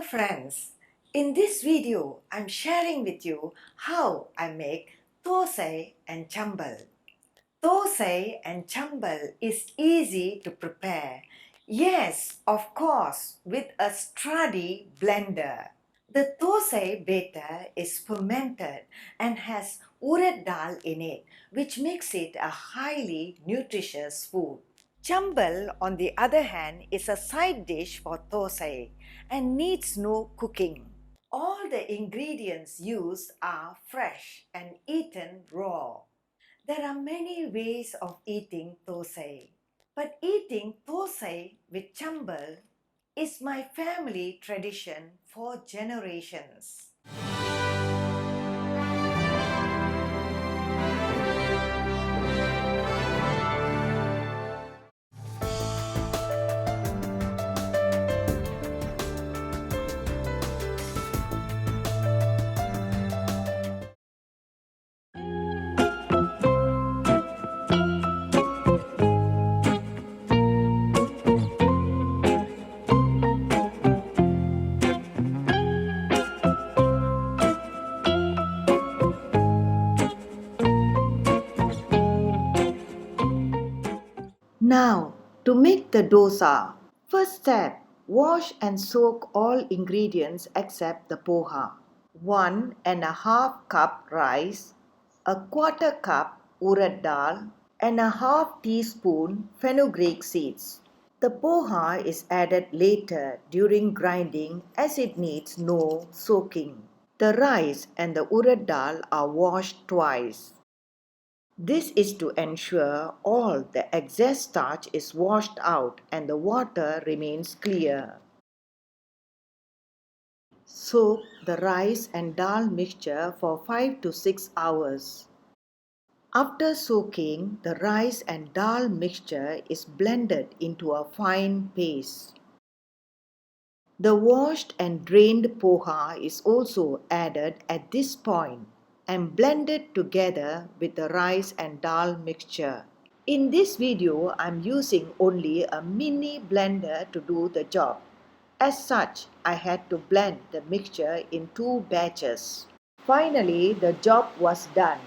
friends, in this video I'm sharing with you how I make Tosai and Chambal. Tosai and Chambal is easy to prepare. Yes, of course, with a sturdy blender. The Tosai batter is fermented and has urad dal in it, which makes it a highly nutritious food. Chambal, on the other hand, is a side dish for Tosai and needs no cooking. All the ingredients used are fresh and eaten raw. There are many ways of eating Tosai, but eating Tosai with Chambal is my family tradition for generations. Now, to make the dosa, first step, wash and soak all ingredients except the poha. 1½ cup rice, a quarter cup urad dal, and a half teaspoon fenugreek seeds. The poha is added later during grinding as it needs no soaking. The rice and the urad dal are washed twice. This is to ensure all the excess starch is washed out and the water remains clear. Soak the rice and dal mixture for 5 to 6 hours. After soaking, the rice and dal mixture is blended into a fine paste. The washed and drained poha is also added at this point and blended together with the rice and dal mixture. In this video, I am using only a mini blender to do the job. As such, I had to blend the mixture in 2 batches. Finally, the job was done.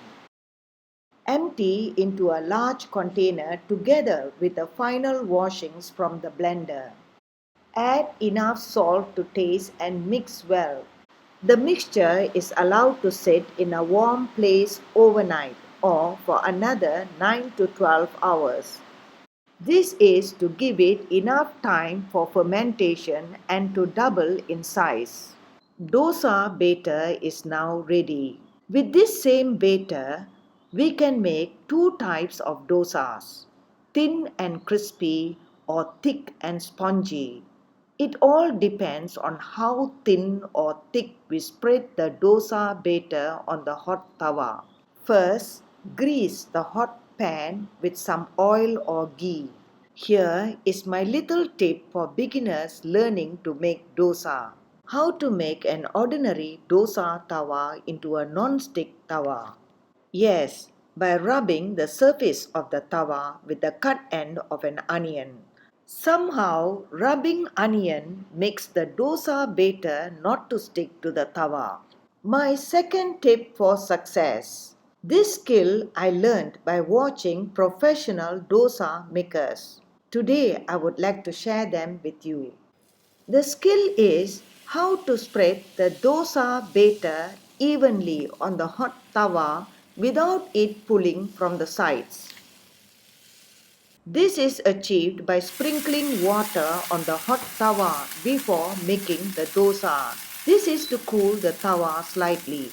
Empty into a large container together with the final washings from the blender. Add enough salt to taste and mix well. The mixture is allowed to sit in a warm place overnight or for another 9 to 12 hours. This is to give it enough time for fermentation and to double in size. Dosa batter is now ready. With this same batter, we can make 2 types of dosas, thin and crispy or thick and spongy. It all depends on how thin or thick we spread the dosa batter on the hot tawa. First, grease the hot pan with some oil or ghee. Here is my little tip for beginners learning to make dosa. How to make an ordinary dosa tawa into a non-stick tawa. Yes, by rubbing the surface of the tawa with the cut end of an onion. Somehow, rubbing onion makes the dosa batter not to stick to the tawa. My second tip for success. This skill I learned by watching professional dosa makers. Today, I would like to share them with you. The skill is how to spread the dosa batter evenly on the hot tawa without it pulling from the sides. This is achieved by sprinkling water on the hot tawa before making the dosa. This is to cool the tawa slightly.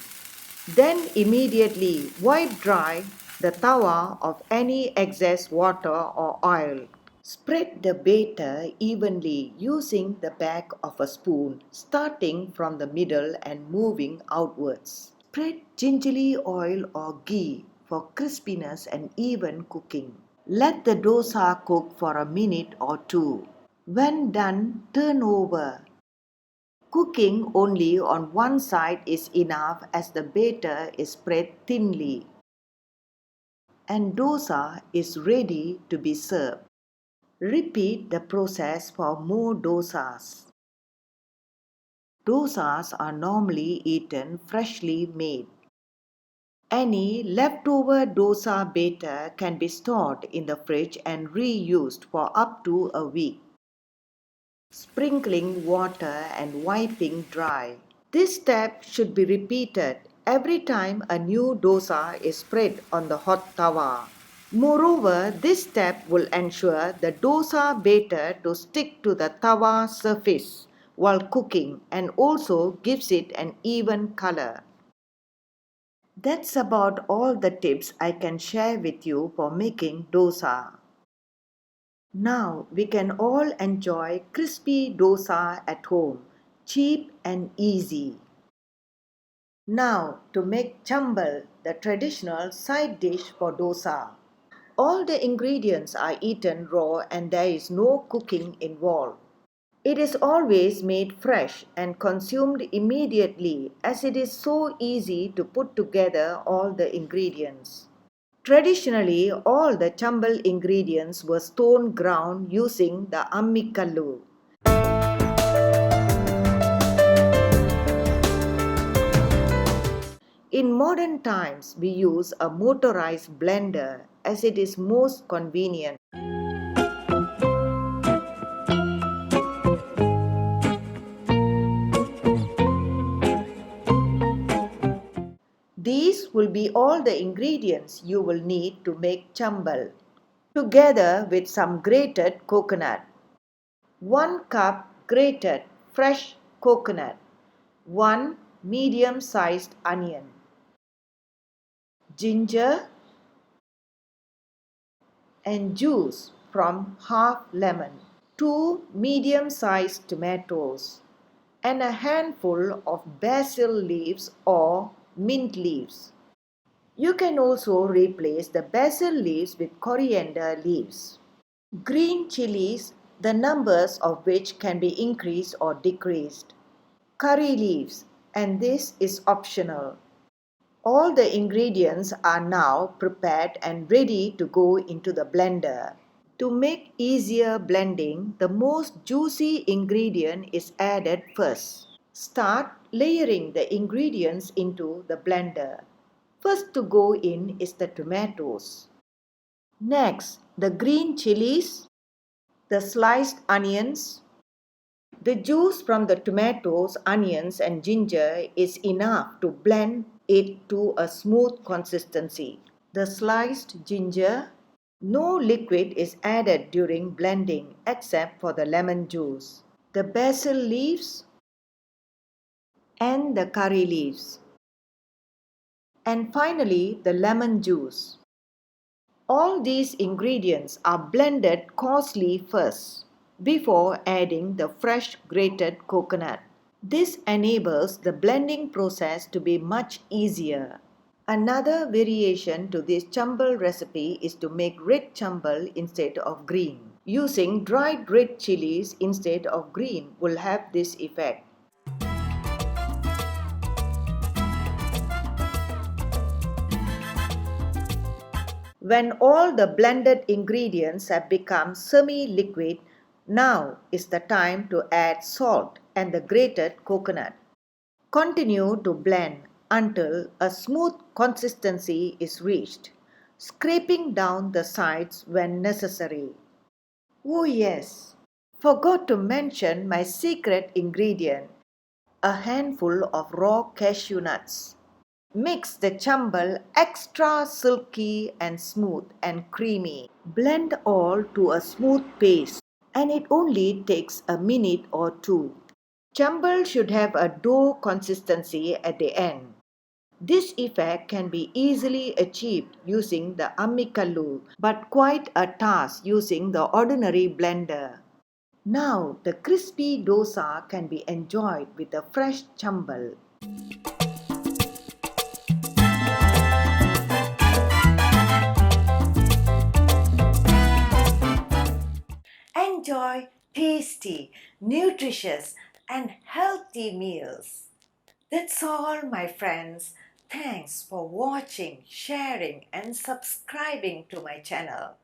Then immediately wipe dry the tawa of any excess water or oil. Spread the batter evenly using the back of a spoon, starting from the middle and moving outwards. Spread gingerly oil or ghee for crispiness and even cooking. Let the dosa cook for a minute or 2. When done, turn over. Cooking only on one side is enough as the batter is spread thinly. And dosa is ready to be served. Repeat the process for more dosas. Dosas are normally eaten freshly made. Any leftover dosa batter can be stored in the fridge and reused for up to a week. Sprinkling water and wiping dry. This step should be repeated every time a new dosa is spread on the hot tawa. Moreover, this step will ensure the dosa batter to stick to the tawa surface while cooking and also gives it an even color. That's about all the tips I can share with you for making dosa. Now we can all enjoy crispy dosa at home, cheap and easy. Now to make chambal, the traditional side dish for dosa. All the ingredients are eaten raw and there is no cooking involved. It is always made fresh and consumed immediately as it is so easy to put together all the ingredients. Traditionally, all the chambal ingredients were stone ground using the ammikallu. In modern times, we use a motorized blender as it is most convenient. These will be all the ingredients you will need to make chambal, together with some grated coconut. 1 cup grated fresh coconut, 1 medium-sized onion, ginger and juice from half lemon, 2 medium-sized tomatoes, and a handful of basil leaves or mint leaves. You can also replace the basil leaves with coriander leaves. Green chilies, the numbers of which can be increased or decreased. Curry leaves, and this is optional. All the ingredients are now prepared and ready to go into the blender. To make easier blending, the most juicy ingredient is added first. Start layering the ingredients into the blender. First to go in is the tomatoes. Next, the green chilies, the sliced onions. The juice from the tomatoes, onions and ginger is enough to blend it to a smooth consistency. The sliced ginger. No liquid is added during blending except for the lemon juice, the basil leaves and the curry leaves. And finally, the lemon juice. All these ingredients are blended coarsely first before adding the fresh grated coconut. This enables the blending process to be much easier. Another variation to this chambal recipe is to make red chambal instead of green. Using dried red chilies instead of green will have this effect. When all the blended ingredients have become semi-liquid, now is the time to add salt and the grated coconut. Continue to blend until a smooth consistency is reached, scraping down the sides when necessary. Oh yes, forgot to mention my secret ingredient, a handful of raw cashew nuts. Makes the chambal extra silky and smooth and creamy. Blend all to a smooth paste and it only takes a minute or two. Chambal should have a dough consistency at the end. This effect can be easily achieved using the ammikallu, but quite a task using the ordinary blender. Now the crispy dosa can be enjoyed with the fresh chambal. Enjoy tasty, nutritious and healthy meals. That's all, my friends. Thanks for watching, sharing and subscribing to my channel.